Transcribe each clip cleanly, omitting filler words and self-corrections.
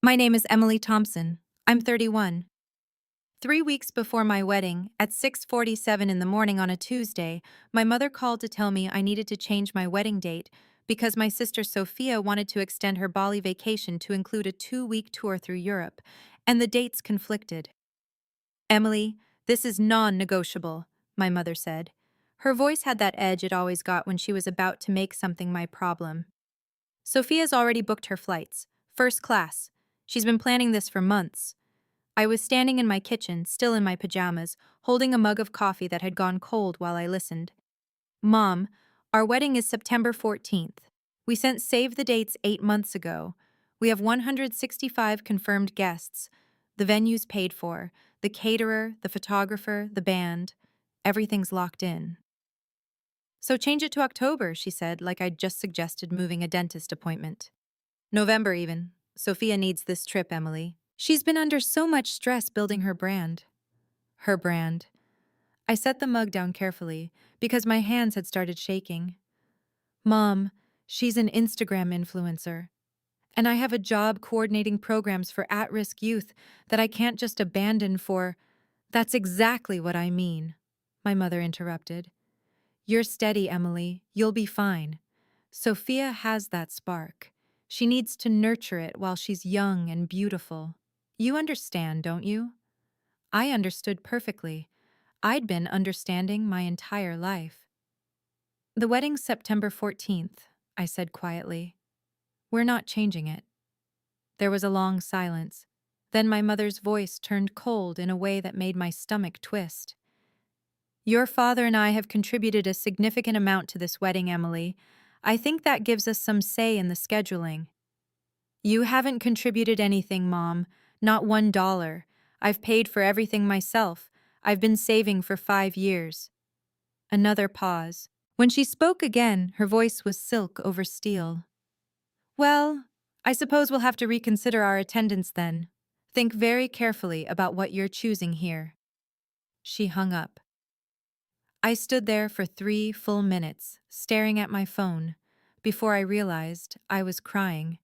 My name is Emily Thompson. I'm 31. 3 weeks before my wedding, at 6:47 in the morning on a Tuesday, my mother called to tell me I needed to change my wedding date because my sister Sophia wanted to extend her Bali vacation to include a 2-week tour through Europe, and the dates conflicted. Emily, this is non-negotiable, my mother said. Her voice had that edge it always got when she was about to make something my problem. Sophia's already booked her flights, first class. She's been planning this for months. I was standing in my kitchen, still in my pajamas, holding a mug of coffee that had gone cold while I listened. Mom, our wedding is September 14th. We sent save the dates 8 months ago. We have 165 confirmed guests. The venue's paid for, the caterer, the photographer, the band. Everything's locked in. So change it to October, she said, like I'd just suggested moving a dentist appointment. November, even. Sophia needs this trip, Emily. She's been under so much stress building her brand. Her brand. I set the mug down carefully because my hands had started shaking. Mom, she's an Instagram influencer. And I have a job coordinating programs for at-risk youth that I can't just abandon for. That's exactly what I mean, my mother interrupted. You're steady, Emily. You'll be fine. Sophia has that spark. She needs to nurture it while she's young and beautiful. You understand, don't you? I understood perfectly. I'd been understanding my entire life. The wedding's September 14th, I said quietly. We're not changing it. There was a long silence. Then my mother's voice turned cold in a way that made my stomach twist. Your father and I have contributed a significant amount to this wedding, Emily. I think that gives us some say in the scheduling. You haven't contributed anything, Mom. Not $1. I've paid for everything myself. I've been saving for 5 years. Another pause. When she spoke again, her voice was silk over steel. Well, I suppose we'll have to reconsider our attendance then. Think very carefully about what you're choosing here. She hung up. I stood there for 3 full minutes, staring at my phone, before I realized I was crying.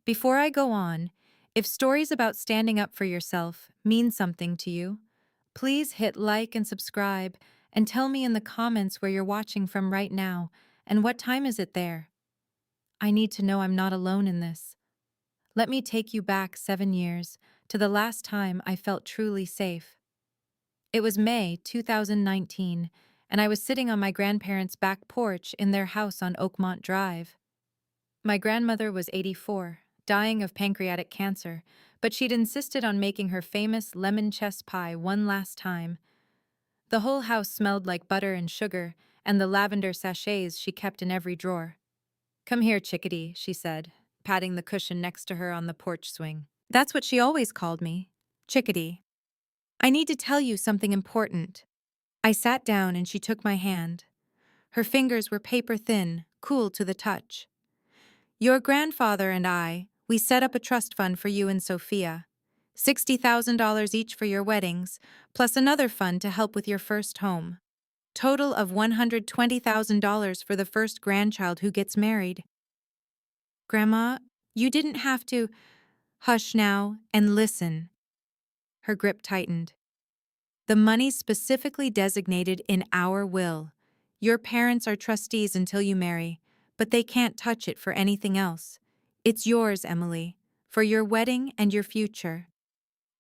Before I go on, if stories about standing up for yourself mean something to you, please hit like and subscribe and tell me in the comments where you're watching from right now and what time is it there. I need to know I'm not alone in this. Let me take you back 7 years to the last time I felt truly safe. It was May 2019, and I was sitting on my grandparents' back porch in their house on Oakmont Drive. My grandmother was 84, dying of pancreatic cancer, but she'd insisted on making her famous lemon chess pie one last time. The whole house smelled like butter and sugar, and the lavender sachets she kept in every drawer. Come here, chickadee, she said, patting the cushion next to her on the porch swing. That's what she always called me, chickadee. I need to tell you something important. I sat down and she took my hand. Her fingers were paper thin, cool to the touch. Your grandfather and we set up a trust fund for you and Sophia. $60,000 each for your weddings, plus another fund to help with your first home. Total of $120,000 for the first grandchild who gets married. Grandma, you didn't have to. Hush now and listen. Her grip tightened. The money's specifically designated in our will. Your parents are trustees until you marry, but they can't touch it for anything else. It's yours, Emily, for your wedding and your future.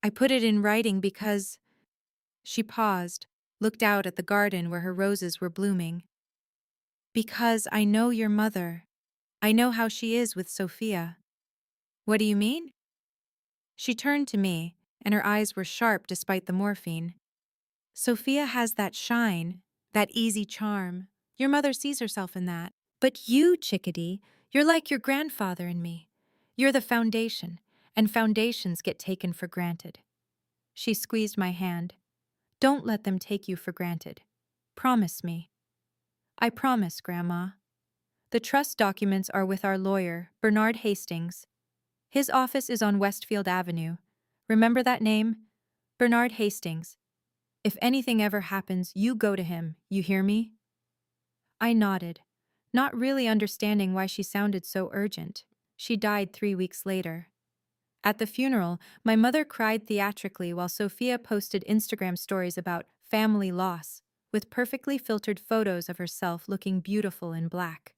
I put it in writing because... She paused, looked out at the garden where her roses were blooming. Because I know your mother. I know how she is with Sophia. What do you mean? She turned to me, and her eyes were sharp despite the morphine. Sophia has that shine, that easy charm. Your mother sees herself in that. But you, chickadee, you're like your grandfather and me. You're the foundation, and foundations get taken for granted. She squeezed my hand. Don't let them take you for granted. Promise me. I promise, Grandma. The trust documents are with our lawyer, Bernard Hastings. His office is on Westfield Avenue. Remember that name? Bernard Hastings. If anything ever happens, you go to him, you hear me? I nodded, not really understanding why she sounded so urgent. She died 3 weeks later. At the funeral, my mother cried theatrically while Sophia posted Instagram stories about family loss, with perfectly filtered photos of herself looking beautiful in black.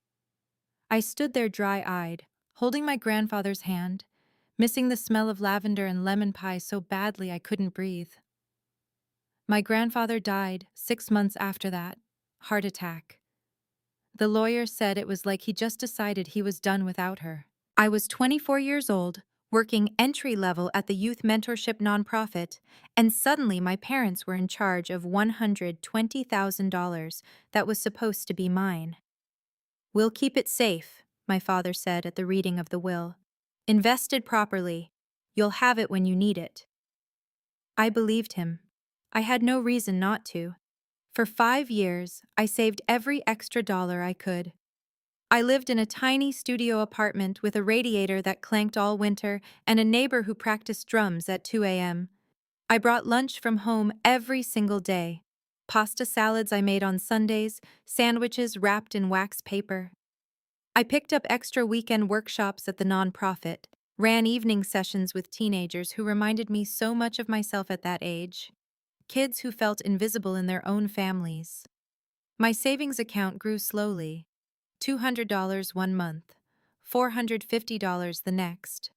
I stood there dry-eyed, holding my grandfather's hand, missing the smell of lavender and lemon pie so badly I couldn't breathe. My grandfather died 6 months after that, heart attack. The lawyer said it was like he just decided he was done without her. I was 24 years old, working entry level at the youth mentorship nonprofit, and suddenly my parents were in charge of $120,000 that was supposed to be mine. "We'll keep it safe," my father said at the reading of the will. "Invested properly. You'll have it when you need it." I believed him. I had no reason not to. For 5 years, I saved every extra dollar I could. I lived in a tiny studio apartment with a radiator that clanked all winter and a neighbor who practiced drums at 2 a.m. I brought lunch from home every single day. Pasta salads I made on Sundays, sandwiches wrapped in wax paper. I picked up extra weekend workshops at the nonprofit, ran evening sessions with teenagers who reminded me so much of myself at that age. Kids who felt invisible in their own families. My savings account grew slowly. $200 one month, $450 the next.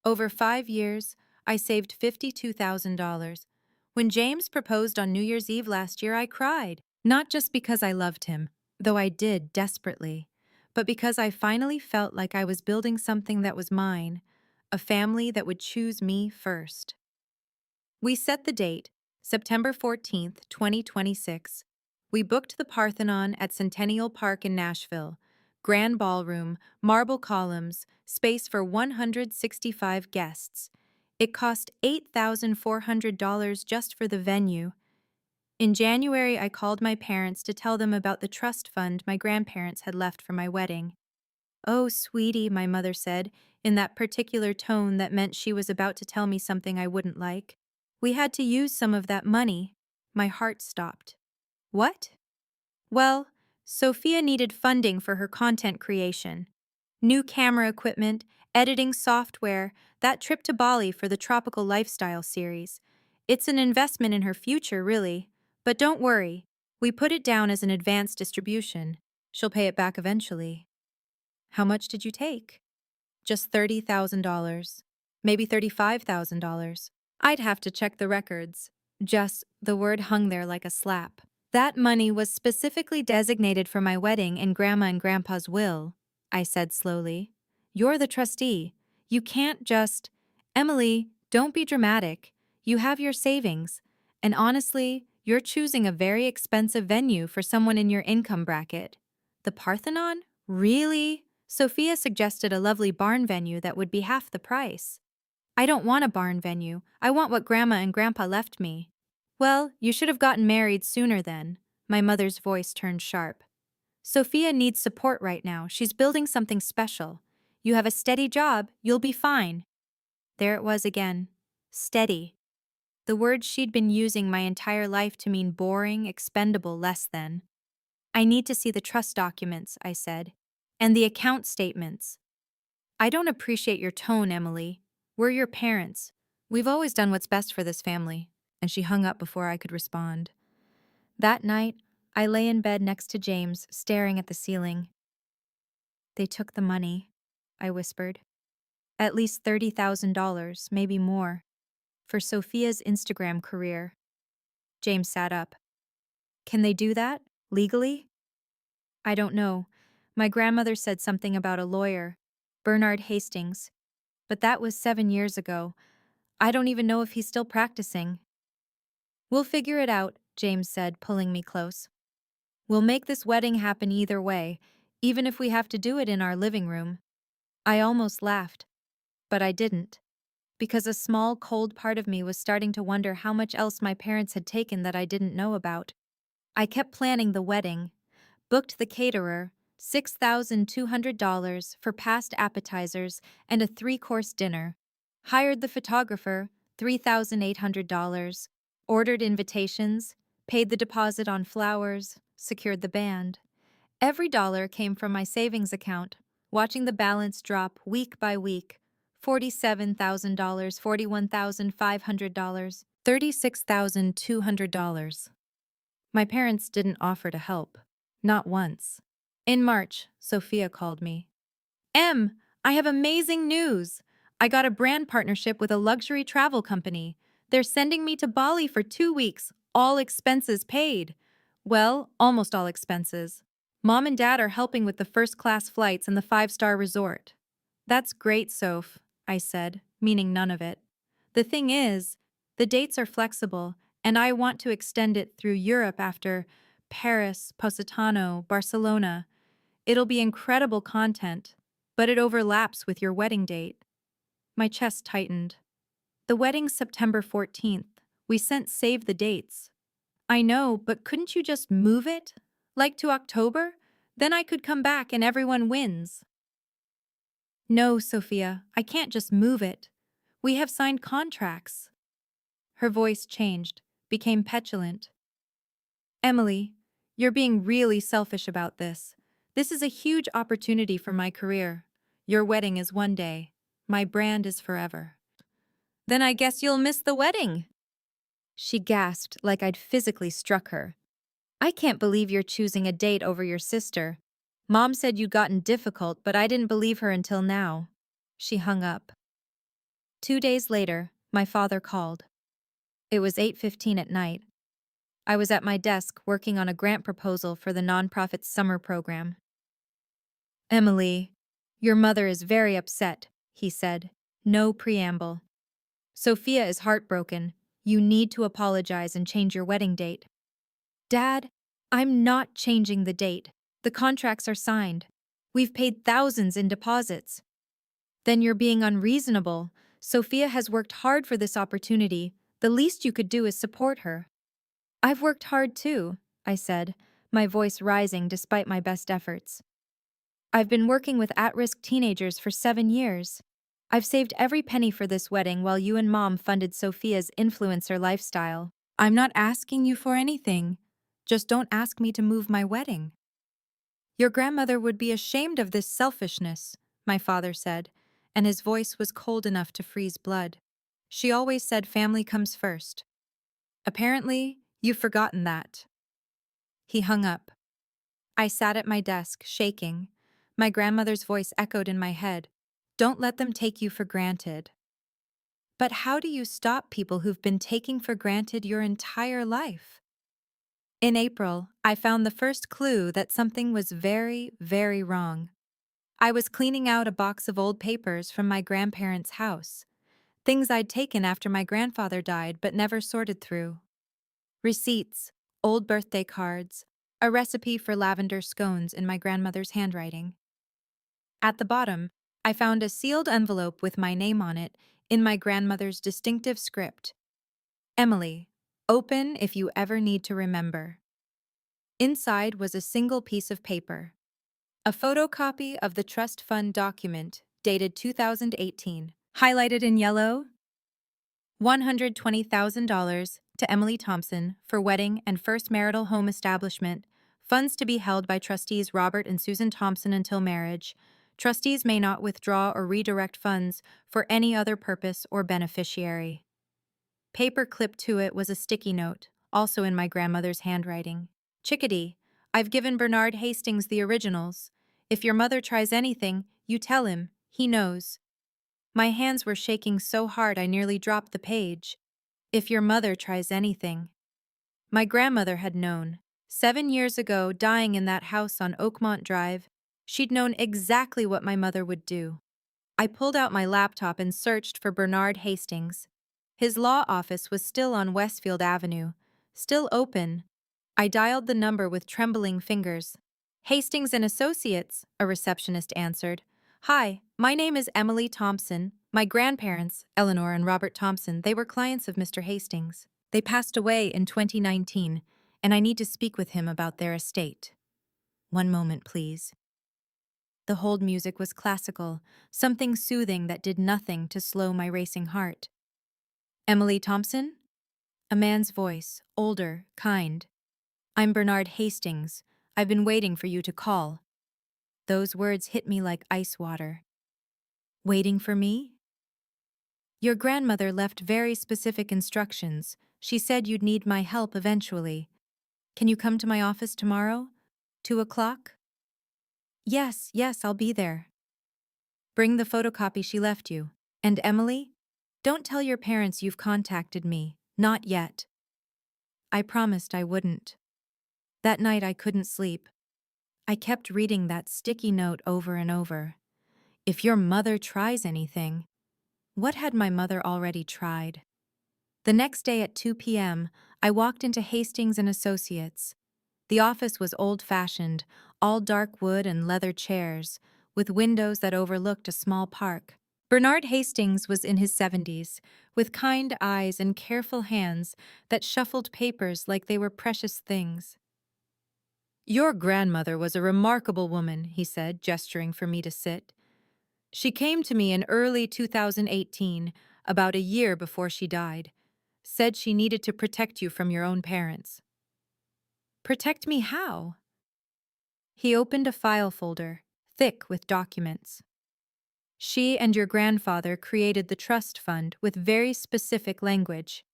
Over 5 years, I saved $52,000. When James proposed on New Year's Eve last year, I cried. Not just because I loved him, though I did desperately, but because I finally felt like I was building something that was mine, a family that would choose me first. We set the date, September 14th, 2026. We booked the Parthenon at Centennial Park in Nashville. Grand ballroom, marble columns, space for 165 guests. It cost $8,400 just for the venue. In January, I called my parents to tell them about the trust fund my grandparents had left for my wedding. "Oh, sweetie," my mother said, in that particular tone that meant she was about to tell me something I wouldn't like. "We had to use some of that money." My heart stopped. "What?" "Well, Sophia needed funding for her content creation. New camera equipment, editing software, that trip to Bali for the Tropical Lifestyle series. It's an investment in her future, really. But don't worry, we put it down as an advance distribution. She'll pay it back eventually." "How much did you take?" "Just $30,000. Maybe $35,000. I'd have to check the records." Just the word hung there like a slap. "That money was specifically designated for my wedding in Grandma and Grandpa's will," I said slowly. "You're the trustee. You can't just—" "Emily, don't be dramatic. You have your savings. And honestly, you're choosing a very expensive venue for someone in your income bracket." "The Parthenon? Really?" "Sophia suggested a lovely barn venue that would be half the price." "I don't want a barn venue. I want what Grandma and Grandpa left me." "Well, you should have gotten married sooner then." My mother's voice turned sharp. "Sophia needs support right now. She's building something special. You have a steady job, you'll be fine." There it was again. Steady. The word she'd been using my entire life to mean boring, expendable, less than. "I need to see the trust documents," I said. "And the account statements." "I don't appreciate your tone, Emily. We're your parents. We've always done what's best for this family." And she hung up before I could respond. That night, I lay in bed next to James, staring at the ceiling. "They took the money," I whispered. "At least $30,000, maybe more, for Sophia's Instagram career." James sat up. "Can they do that? Legally?" "I don't know. My grandmother said something about a lawyer, Bernard Hastings. But that was 7 years ago. I don't even know if he's still practicing." "We'll figure it out," James said, pulling me close. "We'll make this wedding happen either way, even if we have to do it in our living room." I almost laughed, but I didn't, because a small, cold part of me was starting to wonder how much else my parents had taken that I didn't know about. I kept planning the wedding, booked the caterer, $6,200 for past appetizers and a 3-course dinner, hired the photographer, $3,800, ordered invitations, paid the deposit on flowers, secured the band. Every dollar came from my savings account, watching the balance drop week by week, $47,000, $41,500, $36,200. My parents didn't offer to help. Not once. In March, Sophia called me. Em, I have amazing news. I got a brand partnership with a luxury travel company. They're sending me to Bali for 2 weeks, all expenses paid. Well, almost all expenses. Mom and Dad are helping with the first-class flights and the five-star resort. That's great, Soph, I said, meaning none of it. The thing is, the dates are flexible, and I want to extend it through Europe after Paris, Positano, Barcelona. It'll be incredible content, but it overlaps with your wedding date. My chest tightened. The wedding's September 14th. We sent save the dates. I know, but couldn't you just move it? Like to October? Then I could come back and everyone wins. No, Sophia, I can't just move it. We have signed contracts. Her voice changed, became petulant. Emily, you're being really selfish about this. This is a huge opportunity for my career. Your wedding is one day. My brand is forever. Then I guess you'll miss the wedding. She gasped like I'd physically struck her. I can't believe you're choosing a date over your sister. Mom said you'd gotten difficult, but I didn't believe her until now. She hung up. 2 days later, my father called. It was 8:15 at night. I was at my desk working on a grant proposal for the nonprofit's summer program. Emily, your mother is very upset, he said. No preamble. Sophia is heartbroken. You need to apologize and change your wedding date. Dad, I'm not changing the date. The contracts are signed. We've paid thousands in deposits. Then you're being unreasonable. Sophia has worked hard for this opportunity. The least you could do is support her. I've worked hard too, I said, my voice rising despite my best efforts. I've been working with at-risk teenagers for 7 years. I've saved every penny for this wedding while you and Mom funded Sophia's influencer lifestyle. I'm not asking you for anything. Just don't ask me to move my wedding. Your grandmother would be ashamed of this selfishness, my father said, and his voice was cold enough to freeze blood. She always said family comes first. Apparently, you've forgotten that. He hung up. I sat at my desk, shaking. My grandmother's voice echoed in my head. Don't let them take you for granted. But how do you stop people who've been taking for granted your entire life? In April, I found the first clue that something was very, very wrong. I was cleaning out a box of old papers from my grandparents' house, things I'd taken after my grandfather died but never sorted through. Receipts, old birthday cards, a recipe for lavender scones in my grandmother's handwriting. At the bottom, I found a sealed envelope with my name on it in my grandmother's distinctive script. Emily, open if you ever need to remember. Inside was a single piece of paper. A photocopy of the trust fund document dated 2018, highlighted in yellow. $120,000 to Emily Thompson for wedding and first marital home establishment. Funds to be held by trustees Robert and Susan Thompson until marriage. Trustees may not withdraw or redirect funds for any other purpose or beneficiary. Paper clipped to it was a sticky note, also in my grandmother's handwriting. Chickadee, I've given Bernard Hastings the originals. If your mother tries anything, you tell him. He knows. My hands were shaking so hard I nearly dropped the page. If your mother tries anything. My grandmother had known. 7 years ago, dying in that house on Oakmont Drive, she'd known exactly what my mother would do. I pulled out my laptop and searched for Bernard Hastings. His law office was still on Westfield Avenue, still open. I dialed the number with trembling fingers. Hastings and Associates, a receptionist answered. Hi, my name is Emily Thompson. My grandparents, Eleanor and Robert Thompson, they were clients of Mr. Hastings. They passed away in 2019, and I need to speak with him about their estate. One moment, please. The hold music was classical, something soothing that did nothing to slow my racing heart. Emily Thompson? A man's voice, older, kind. I'm Bernard Hastings. I've been waiting for you to call. Those words hit me like ice water. Waiting for me? Your grandmother left very specific instructions. She said you'd need my help eventually. Can you come to my office tomorrow? 2 o'clock? Yes, yes, I'll be there. Bring the photocopy she left you. And Emily? Don't tell your parents you've contacted me. Not yet. I promised I wouldn't. That night I couldn't sleep. I kept reading that sticky note over and over. If your mother tries anything. What had my mother already tried? The next day at 2 p.m., I walked into Hastings and Associates. The office was old-fashioned, all dark wood and leather chairs, with windows that overlooked a small park. Bernard Hastings was in his 70s, with kind eyes and careful hands that shuffled papers like they were precious things. Your grandmother was a remarkable woman, he said, gesturing for me to sit. She came to me in early 2018, about a year before she died. Said she needed to protect you from your own parents. Protect me how? He opened a file folder, thick with documents. She and your grandfather created the trust fund with very specific language.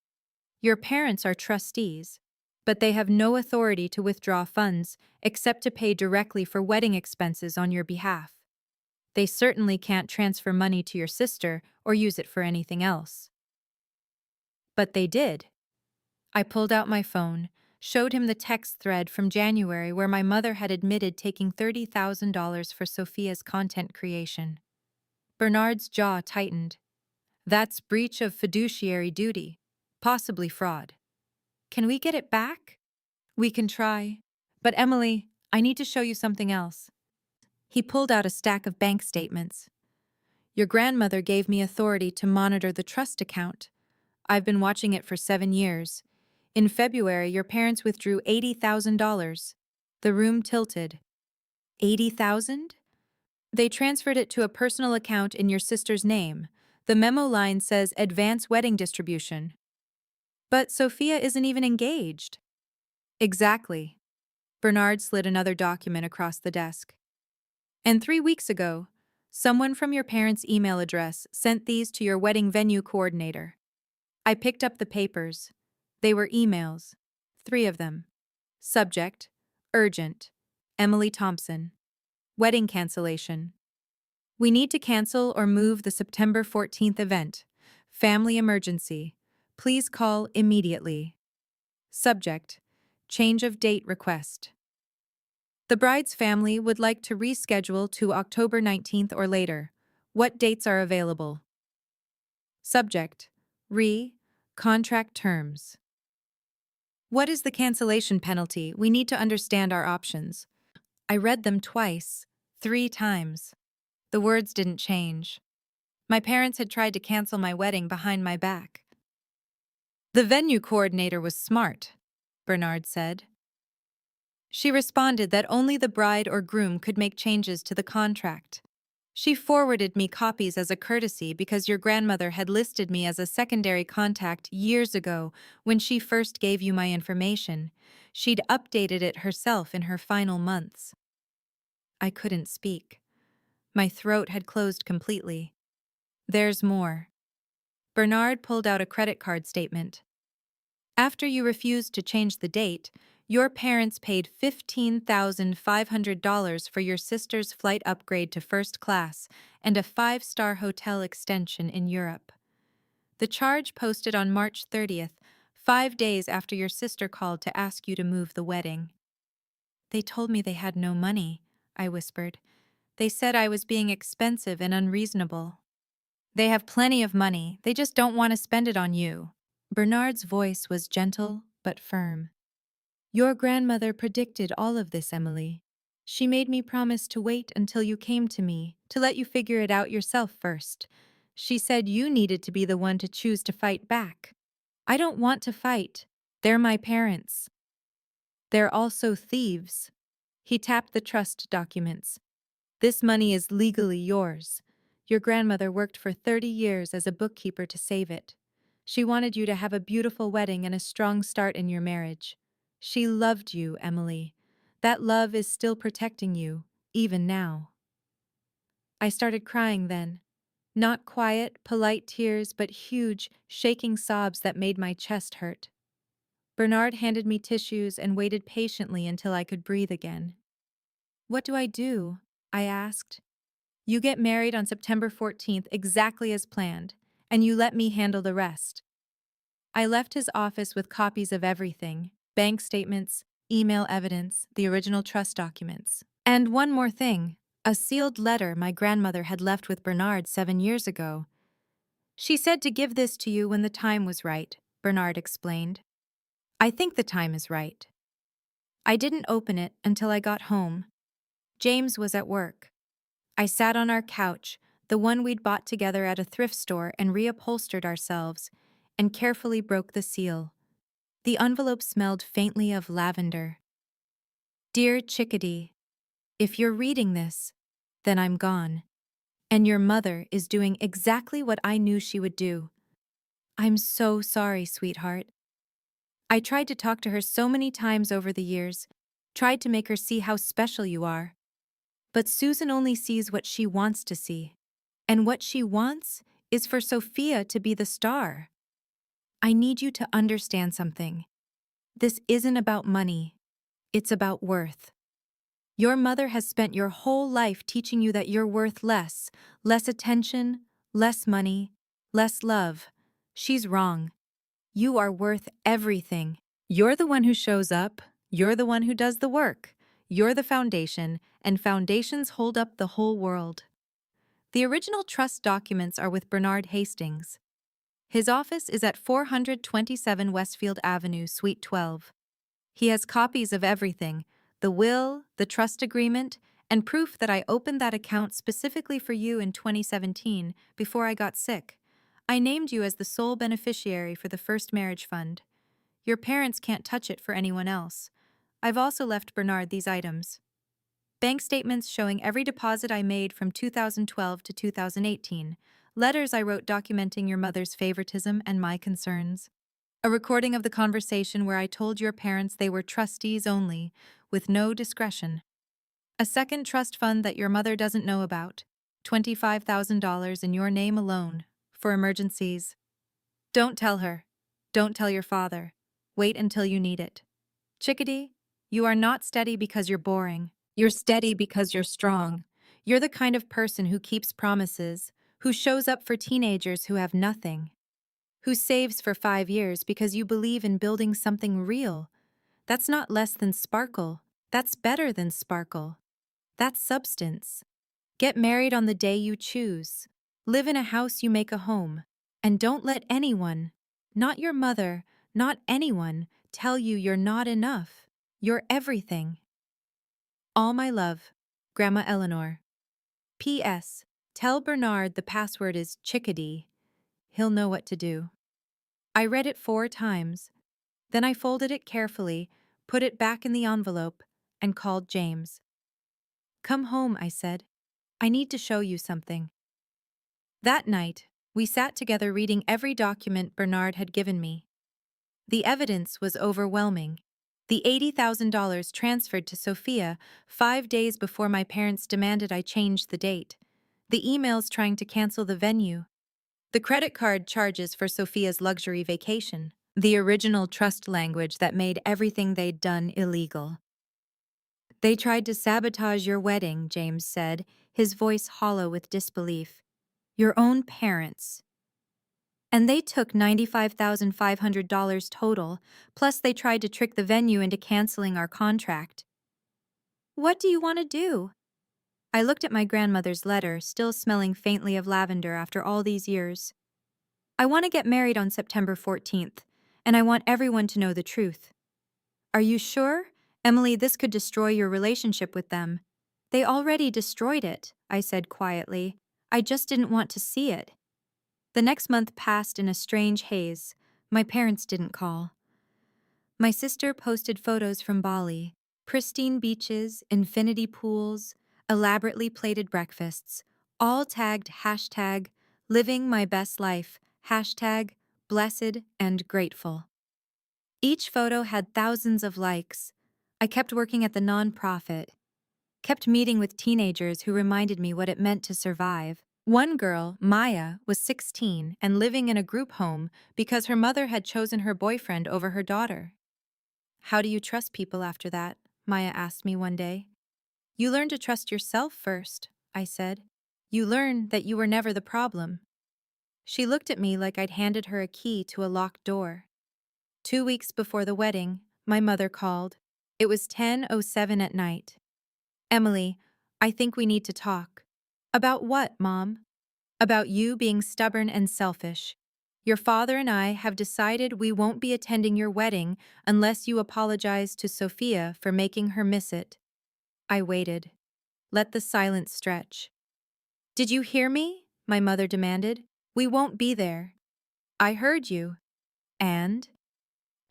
Your parents are trustees, but they have no authority to withdraw funds except to pay directly for wedding expenses on your behalf. They certainly can't transfer money to your sister or use it for anything else. But they did. I pulled out my phone, showed him the text thread from January where my mother had admitted taking $30,000 for Sophia's content creation. Bernard's jaw tightened. That's breach of fiduciary duty, possibly fraud. Can we get it back? We can try. But Emily, I need to show you something else. He pulled out a stack of bank statements. Your grandmother gave me authority to monitor the trust account. I've been watching it for 7 years. In February, your parents withdrew $80,000. The room tilted. 80,000? They transferred it to a personal account in your sister's name. The memo line says advance wedding distribution. But Sophia isn't even engaged. Exactly. Bernard slid another document across the desk. And 3 weeks ago, someone from your parents' email address sent these to your wedding venue coordinator. I picked up the papers. They were emails. 3 of them. Subject: urgent. Emily Thompson. Wedding cancellation. We need to cancel or move the September 14th event. Family emergency. Please call immediately. Subject: change of date request. The bride's family would like to reschedule to October 19th or later. What dates are available? Subject: contract terms. What is the cancellation penalty? We need to understand our options. I read them twice, 3 times. The words didn't change. My parents had tried to cancel my wedding behind my back. The venue coordinator was smart, Bernard said. She responded that only the bride or groom could make changes to the contract. She forwarded me copies as a courtesy because your grandmother had listed me as a secondary contact years ago when she first gave you my information. She'd updated it herself in her final months. I couldn't speak. My throat had closed completely. There's more. Bernard pulled out a credit card statement. After you refused to change the date, your parents paid $15,500 for your sister's flight upgrade to first class and a 5-star hotel extension in Europe. The charge posted on March 30th, 5 days after your sister called to ask you to move the wedding. They told me they had no money, I whispered. They said I was being expensive and unreasonable. They have plenty of money, they just don't want to spend it on you. Bernard's voice was gentle but firm. Your grandmother predicted all of this, Emily. She made me promise to wait until you came to me, to let you figure it out yourself first. She said you needed to be the one to choose to fight back. I don't want to fight. They're my parents. They're also thieves. He tapped the trust documents. This money is legally yours. Your grandmother worked for 30 years as a bookkeeper to save it. She wanted you to have a beautiful wedding and a strong start in your marriage. She loved you, Emily. That love is still protecting you, even now. I started crying then. Not quiet, polite tears, but huge, shaking sobs that made my chest hurt. Bernard handed me tissues and waited patiently until I could breathe again. "What do I do?" I asked. "You get married on September 14th exactly as planned, and you let me handle the rest." I left his office with copies of everything: bank statements, email evidence, the original trust documents. And one more thing: a sealed letter my grandmother had left with Bernard 7 years ago. "She said to give this to you when the time was right," Bernard explained. "I think the time is right." I didn't open it until I got home. James was at work. I sat on our couch, the one we'd bought together at a thrift store, and reupholstered ourselves, and carefully broke the seal. The envelope smelled faintly of lavender. "Dear Chickadee, if you're reading this, then I'm gone. And your mother is doing exactly what I knew she would do. I'm so sorry, sweetheart. I tried to talk to her so many times over the years, tried to make her see how special you are. But Susan only sees what she wants to see. And what she wants is for Sophia to be the star. I need you to understand something. This isn't about money. It's about worth. Your mother has spent your whole life teaching you that you're worth less, less attention, less money, less love. She's wrong. You are worth everything. You're the one who shows up. You're the one who does the work. You're the foundation, and foundations hold up the whole world." The original trust documents are with Bernard Hastings. His office is at 427 Westfield Avenue, Suite 12. He has copies of everything: the will, the trust agreement, and proof that I opened that account specifically for you in 2017, before I got sick. I named you as the sole beneficiary for the first marriage fund. Your parents can't touch it for anyone else. I've also left Bernard these items: bank statements showing every deposit I made from 2012 to 2018, letters I wrote documenting your mother's favoritism and my concerns, a recording of the conversation where I told your parents they were trustees only, with no discretion, a second trust fund that your mother doesn't know about, $25,000 in your name alone, for emergencies. Don't tell her. Don't tell your father. Wait until you need it. Chickadee, you are not steady because you're boring. You're steady because you're strong. You're the kind of person who keeps promises, who shows up for teenagers who have nothing, who saves for 5 years because you believe in building something real. That's not less than sparkle. That's better than sparkle. That's substance. Get married on the day you choose. Live in a house you make a home. And don't let anyone, not your mother, not anyone, tell you you're not enough. You're everything. All my love, Grandma Eleanor. P.S. Tell Bernard the password is Chickadee. He'll know what to do. I read it 4 times. Then I folded it carefully, put it back in the envelope, and called James. "Come home," I said. "I need to show you something." That night, we sat together reading every document Bernard had given me. The evidence was overwhelming. The $80,000 transferred to Sophia 5 days before my parents demanded I change the date. The emails trying to cancel the venue. The credit card charges for Sophia's luxury vacation. The original trust language that made everything they'd done illegal. "They tried to sabotage your wedding," James said, his voice hollow with disbelief. "Your own parents. And they took $95,500 total, plus they tried to trick the venue into canceling our contract." "What do you want to do?" I looked at my grandmother's letter, still smelling faintly of lavender after all these years. "I want to get married on September 14th, and I want everyone to know the truth." "Are you sure? Emily, this could destroy your relationship with them." "They already destroyed it," I said quietly. "I just didn't want to see it." The next month passed in a strange haze. My parents didn't call. My sister posted photos from Bali: pristine beaches, infinity pools, elaborately plated breakfasts, all tagged hashtag living my best life, hashtag blessed and grateful. Each photo had thousands of likes. I kept working at the nonprofit, kept meeting with teenagers who reminded me what it meant to survive. One girl, Maya, was 16 and living in a group home because her mother had chosen her boyfriend over her daughter. How do you trust people after that? Maya asked me one day. You learn to trust yourself first, I said. You learn that you were never the problem. She looked at me like I'd handed her a key to a locked door. 2 weeks before the wedding, my mother called. It was 10:07 at night. Emily, I think we need to talk. About what, Mom? About you being stubborn and selfish. Your father and I have decided we won't be attending your wedding unless you apologize to Sophia for making her miss it. I waited. Let the silence stretch. Did you hear me? My mother demanded. We won't be there. I heard you. And?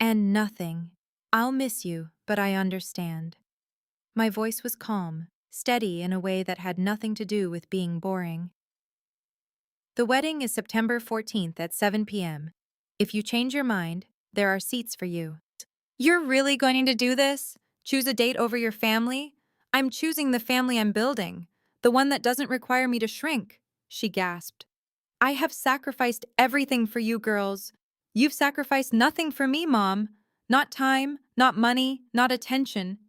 And nothing. I'll miss you, but I understand. My voice was calm, steady in a way that had nothing to do with being boring. The wedding is September 14th at 7 p.m. If you change your mind, there are seats for you. You're really going to do this? Choose a date over your family? I'm choosing the family I'm building, the one that doesn't require me to shrink, she gasped. I have sacrificed everything for you girls. You've sacrificed nothing for me, Mom. Not time, not money, not attention.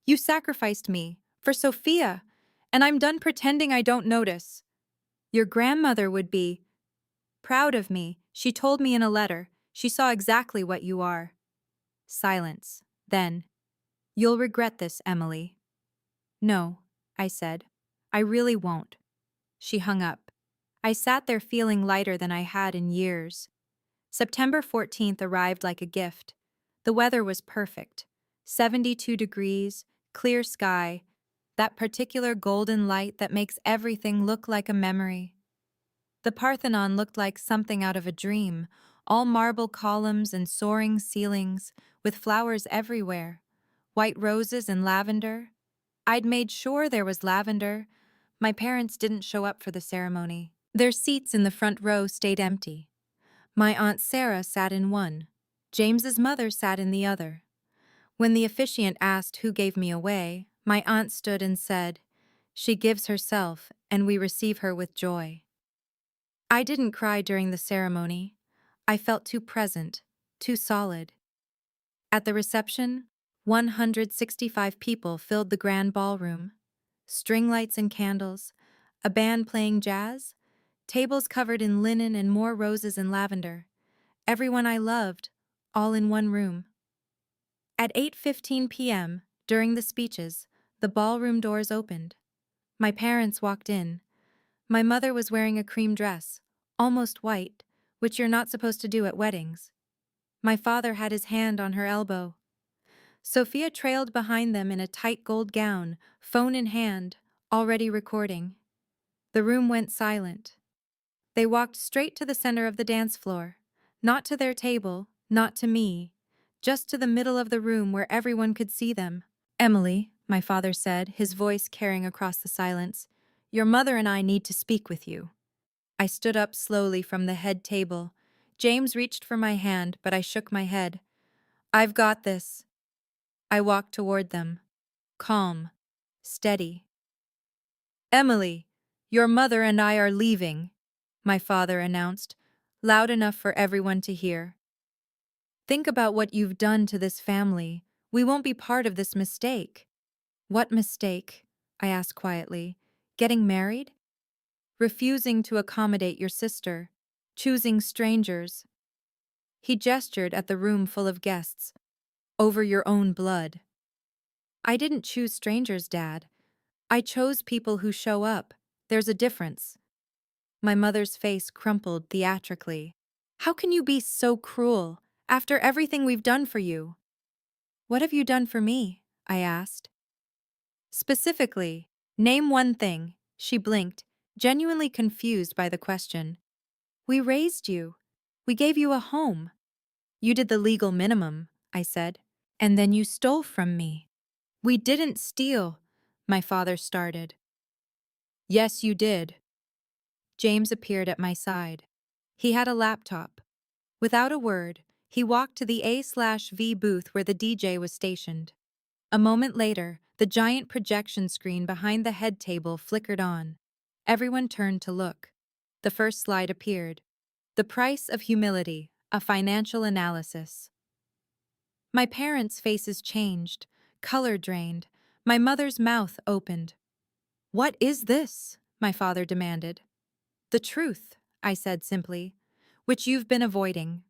You sacrificed me, for Sophia, and I'm done pretending I don't notice. Your grandmother would be proud of me. She told me in a letter. She saw exactly what you are. Silence. Then, you'll regret this, Emily. No, I said. I really won't. She hung up. I sat there feeling lighter than I had in years. September 14th arrived like a gift. The weather was perfect. 72 degrees, clear sky, that particular golden light that makes everything look like a memory. The Parthenon looked like something out of a dream, all marble columns and soaring ceilings, with flowers everywhere, white roses and lavender. I'd made sure there was lavender. My parents didn't show up for the ceremony. Their seats in the front row stayed empty. My Aunt Sarah sat in one. James's mother sat in the other. When the officiant asked who gave me away, my aunt stood and said, "She gives herself, and we receive her with joy." I didn't cry during the ceremony. I felt too present, too solid. At the reception, 165 people filled the grand ballroom. String lights and candles, a band playing jazz, tables covered in linen and more roses and lavender. Everyone I loved, all in one room. At 8:15 p.m., during the speeches, the ballroom doors opened. My parents walked in. My mother was wearing a cream dress, almost white, which you're not supposed to do at weddings. My father had his hand on her elbow. Sophia trailed behind them in a tight gold gown, phone in hand, already recording. The room went silent. They walked straight to the center of the dance floor, not to their table, not to me, just to the middle of the room where everyone could see them. Emily, my father said, his voice carrying across the silence, your mother and I need to speak with you. I stood up slowly from the head table. James reached for my hand, but I shook my head. I've got this. I walked toward them, calm, steady. Emily, your mother and I are leaving, my father announced, loud enough for everyone to hear. Think about what you've done to this family. We won't be part of this mistake. What mistake? I asked quietly. Getting married? Refusing to accommodate your sister. Choosing strangers. He gestured at the room full of guests. Over your own blood. I didn't choose strangers, Dad. I chose people who show up. There's a difference. My mother's face crumpled theatrically. How can you be so cruel, after everything we've done for you? What have you done for me? I asked. Specifically, name one thing, she blinked, genuinely confused by the question. We raised you. We gave you a home. You did the legal minimum, I said, and then you stole from me. We didn't steal, my father started. Yes, you did. James appeared at my side. He had a laptop. Without a word, he walked to the A/V booth where the DJ was stationed. A moment later, the giant projection screen behind the head table flickered on. Everyone turned to look. The first slide appeared. The Price of Humility, a Financial Analysis. My parents' faces changed, color drained. My mother's mouth opened. "What is this?" my father demanded. "The truth," I said simply, "which you've been avoiding."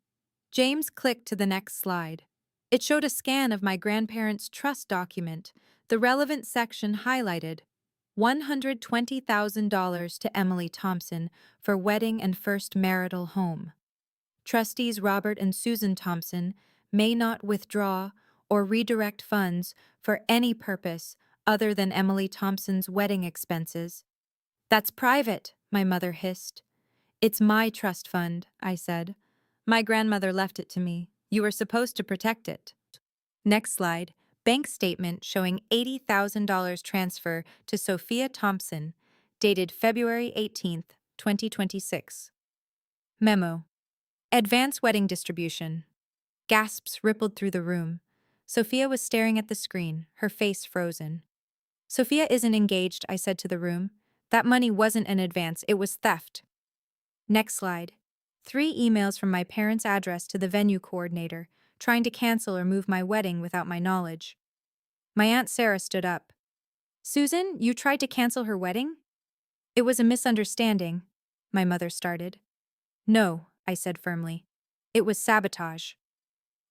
James clicked to the next slide. It showed a scan of my grandparents' trust document, the relevant section highlighted. $120,000 to Emily Thompson for wedding and first marital home. Trustees Robert and Susan Thompson may not withdraw or redirect funds for any purpose other than Emily Thompson's wedding expenses. "That's private," my mother hissed. "It's my trust fund," I said. "My grandmother left it to me. You were supposed to protect it." Next slide. Bank statement showing $80,000 transfer to Sophia Thompson, dated February 18th, 2026. Memo. Advance wedding distribution. Gasps rippled through the room. Sophia was staring at the screen, her face frozen. "Sophia isn't engaged," I said to the room. "That money wasn't an advance, it was theft." Next slide. 3 emails from my parents' address to the venue coordinator, trying to cancel or move my wedding without my knowledge. My Aunt Sarah stood up. "Susan, you tried to cancel her wedding?" "It was a misunderstanding," my mother started. "No," I said firmly. "It was sabotage."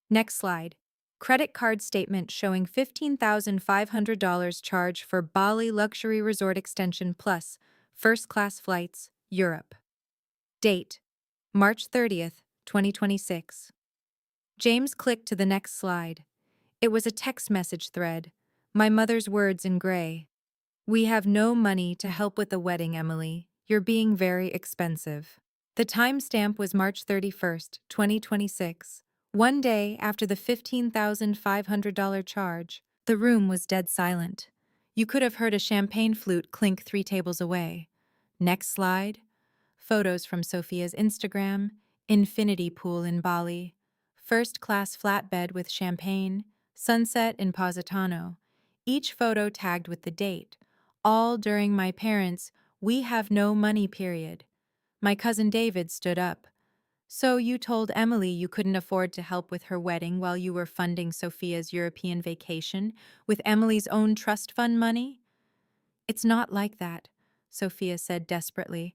Next slide. Credit card statement showing $15,500 charge for Bali Luxury Resort Extension Plus, first-class flights, Europe. Date: March 30th, 2026. James clicked to the next slide. It was a text message thread, my mother's words in gray. "We have no money to help with the wedding, Emily. You're being very expensive." The timestamp was March 31st, 2026. One day after the $15,500 charge, the room was dead silent. You could have heard a champagne flute clink 3 tables away. Next slide. Photos from Sophia's Instagram, infinity pool in Bali, first-class flatbed with champagne, sunset in Positano. Each photo tagged with the date, all during my parents' "we have no money" period. My cousin David stood up. "So you told Emily you couldn't afford to help with her wedding while you were funding Sophia's European vacation with Emily's own trust fund money?" "It's not like that," Sophia said desperately.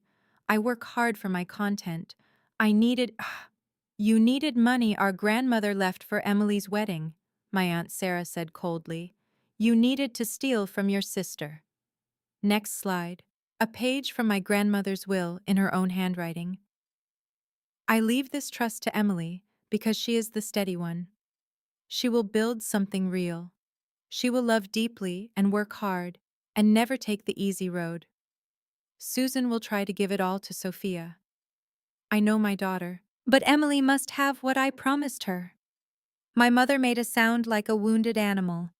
"I work hard for my content. I needed—" "You needed money our grandmother left for Emily's wedding," my Aunt Sarah said coldly. "You needed to steal from your sister." Next slide. A page from my grandmother's will in her own handwriting. "I leave this trust to Emily because she is the steady one. She will build something real. She will love deeply and work hard and never take the easy road. Susan will try to give it all to Sophia. I know my daughter, but Emily must have what I promised her." My mother made a sound like a wounded animal.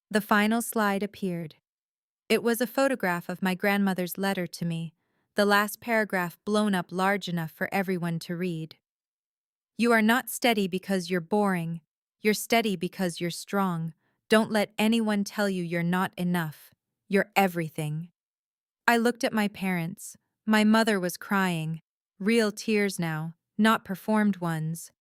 The final slide appeared. It was a photograph of my grandmother's letter to me, the last paragraph blown up large enough for everyone to read. "You are not steady because you're boring. You're steady because you're strong. Don't let anyone tell you you're not enough. You're everything." I looked at my parents. My mother was crying. Real tears now, not performed ones.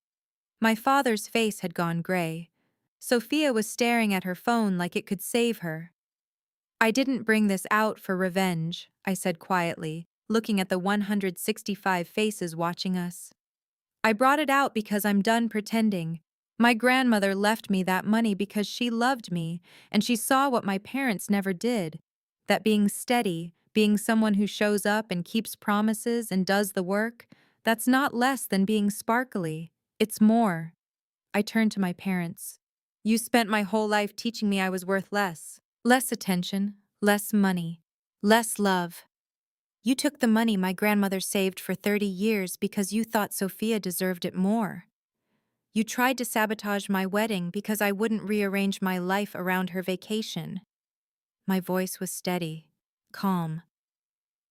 My father's face had gone gray. Sophia was staring at her phone like it could save her. "I didn't bring this out for revenge," I said quietly, looking at the 165 faces watching us. "I brought it out because I'm done pretending. My grandmother left me that money because she loved me, and she saw what my parents never did. That being steady, being someone who shows up and keeps promises and does the work, that's not less than being sparkly. It's more." I turned to my parents. "You spent my whole life teaching me I was worth less. Less attention, less money, less love. You took the money my grandmother saved for 30 years because you thought Sophia deserved it more. You tried to sabotage my wedding because I wouldn't rearrange my life around her vacation." My voice was steady, calm.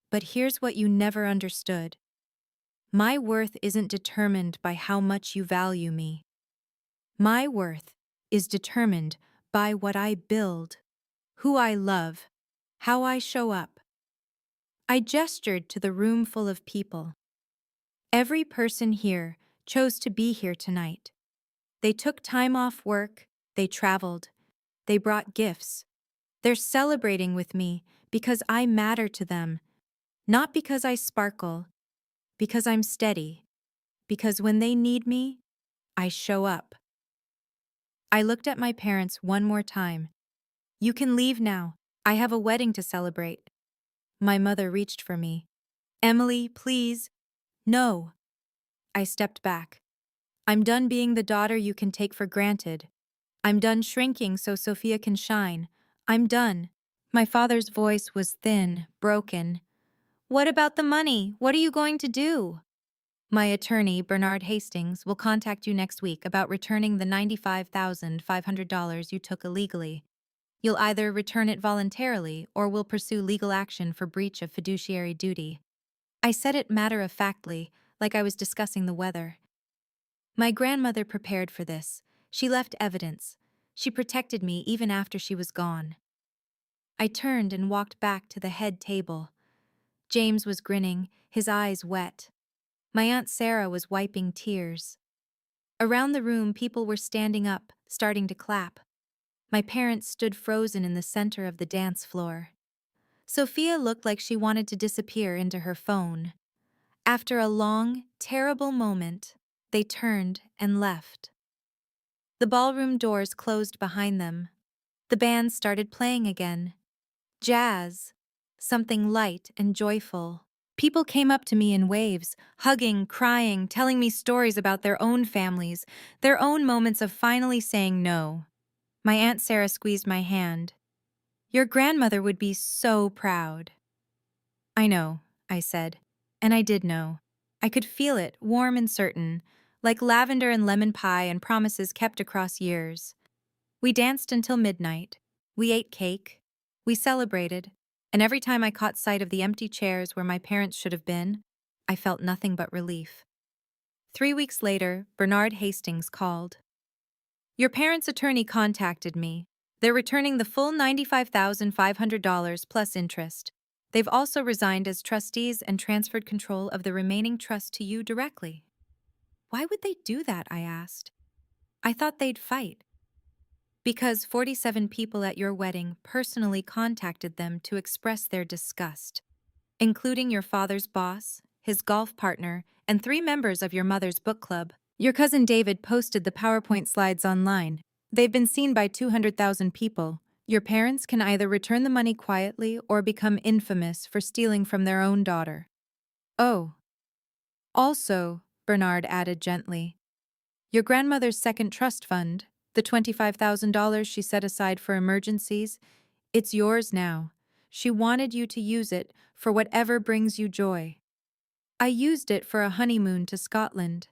"But here's what you never understood. My worth isn't determined by how much you value me. My worth is determined by what I build, who I love, how I show up." I gestured to the room full of people. Every person here chose to be here tonight. They took time off work, they traveled, they brought gifts. They're celebrating with me because I matter to them, not because I sparkle, because I'm steady, because when they need me, I show up. I looked at my parents one more time. You can leave now. I have a wedding to celebrate. My mother reached for me. Emily, please. No. I stepped back. I'm done being the daughter you can take for granted. I'm done shrinking so Sophia can shine. I'm done. My father's voice was thin, broken. What about the money? What are you going to do? My attorney, Bernard Hastings, will contact you next week about returning the $95,500 you took illegally. You'll either return it voluntarily or we'll pursue legal action for breach of fiduciary duty. I said it matter-of-factly, like I was discussing the weather. My grandmother prepared for this. She left evidence. She protected me even after she was gone. I turned and walked back to the head table. James was grinning, his eyes wet. My Aunt Sarah was wiping tears. Around the room, people were standing up, starting to clap. My parents stood frozen in the center of the dance floor. Sophia looked like she wanted to disappear into her phone. After a long, terrible moment, they turned and left. The ballroom doors closed behind them. The band started playing again. Jazz. Something light and joyful. People came up to me in waves, hugging, crying, telling me stories about their own families, their own moments of finally saying no. My Aunt Sarah squeezed my hand. Your grandmother would be so proud. I know, I said. And I did know. I could feel it, warm and certain, like lavender and lemon pie and promises kept across years. We danced until midnight. We ate cake. We celebrated. And every time I caught sight of the empty chairs where my parents should have been, I felt nothing but relief. 3 weeks later, Bernard Hastings called. Your parents' attorney contacted me. They're returning the full $95,500 plus interest. They've also resigned as trustees and transferred control of the remaining trust to you directly. Why would they do that? I asked. I thought they'd fight. Because 47 people at your wedding personally contacted them to express their disgust, including your father's boss, his golf partner, and 3 members of your mother's book club. Your cousin David posted the PowerPoint slides online. They've been seen by 200,000 people. Your parents can either return the money quietly or become infamous for stealing from their own daughter. Oh. Also, Bernard added gently, your grandmother's second trust fund, the $25,000 she set aside for emergencies, it's yours now. She wanted you to use it for whatever brings you joy. I used it for a honeymoon to Scotland.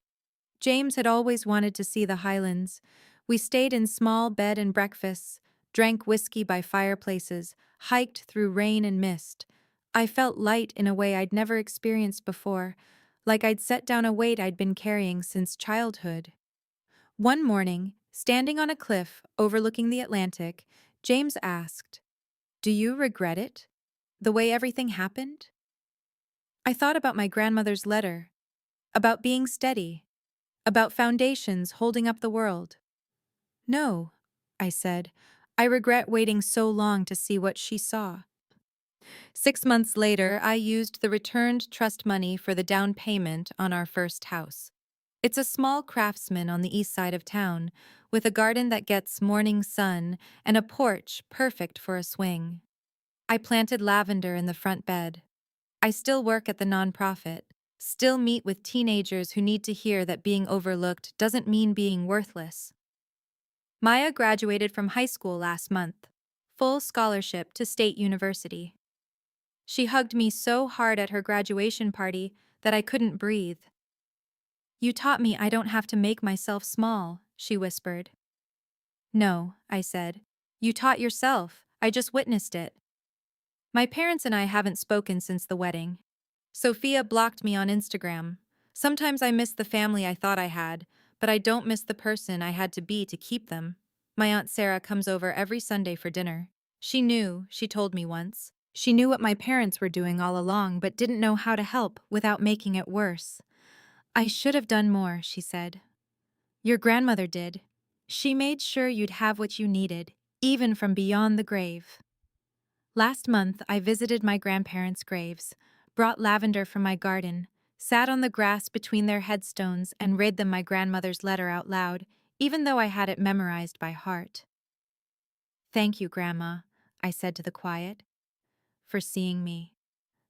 James had always wanted to see the Highlands. We stayed in small bed and breakfasts, drank whiskey by fireplaces, hiked through rain and mist. I felt light in a way I'd never experienced before, like I'd set down a weight I'd been carrying since childhood. One morning, standing on a cliff overlooking the Atlantic, James asked, do you regret it? The way everything happened? I thought about my grandmother's letter, about being steady, about foundations holding up the world. No, I said. I regret waiting so long to see what she saw. 6 months later, I used the returned trust money for the down payment on our first house. It's a small craftsman on the east side of town, with a garden that gets morning sun and a porch perfect for a swing. I planted lavender in the front bed. I still work at the nonprofit, still meet with teenagers who need to hear that being overlooked doesn't mean being worthless. Maya graduated from high school last month, full scholarship to State University. She hugged me so hard at her graduation party that I couldn't breathe. You taught me I don't have to make myself small, she whispered. No, I said. You taught yourself. I just witnessed it. My parents and I haven't spoken since the wedding. Sophia blocked me on Instagram. Sometimes I miss the family I thought I had, but I don't miss the person I had to be to keep them. My Aunt Sarah comes over every Sunday for dinner. She knew, she told me once. She knew what my parents were doing all along but didn't know how to help without making it worse. I should have done more, she said. Your grandmother did. She made sure you'd have what you needed, even from beyond the grave. Last month, I visited my grandparents' graves, brought lavender from my garden, sat on the grass between their headstones, and read them my grandmother's letter out loud, even though I had it memorized by heart. Thank you, Grandma, I said to the quiet, for seeing me,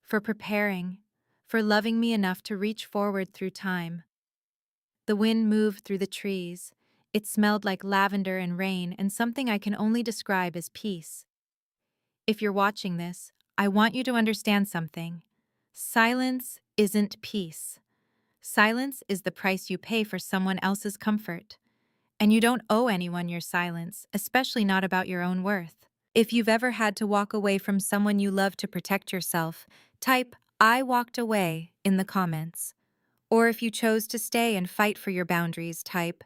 for preparing, for loving me enough to reach forward through time. The wind moved through the trees. It smelled like lavender and rain and something I can only describe as peace. If you're watching this, I want you to understand something. Silence isn't peace. Silence is the price you pay for someone else's comfort. And you don't owe anyone your silence, especially not about your own worth. If you've ever had to walk away from someone you love to protect yourself, type "I walked away" in the comments. Or if you chose to stay and fight for your boundaries, type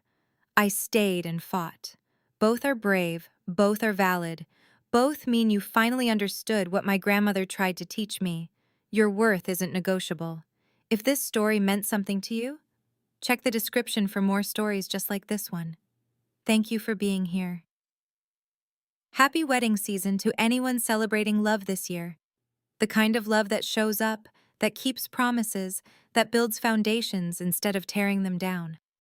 "I stayed and fought." Both are brave, both are valid. Both mean you finally understood what my grandmother tried to teach me. Your worth isn't negotiable. If this story meant something to you, check the description for more stories just like this one. Thank you for being here. Happy wedding season to anyone celebrating love this year. The kind of love that shows up, that keeps promises, that builds foundations instead of tearing them down.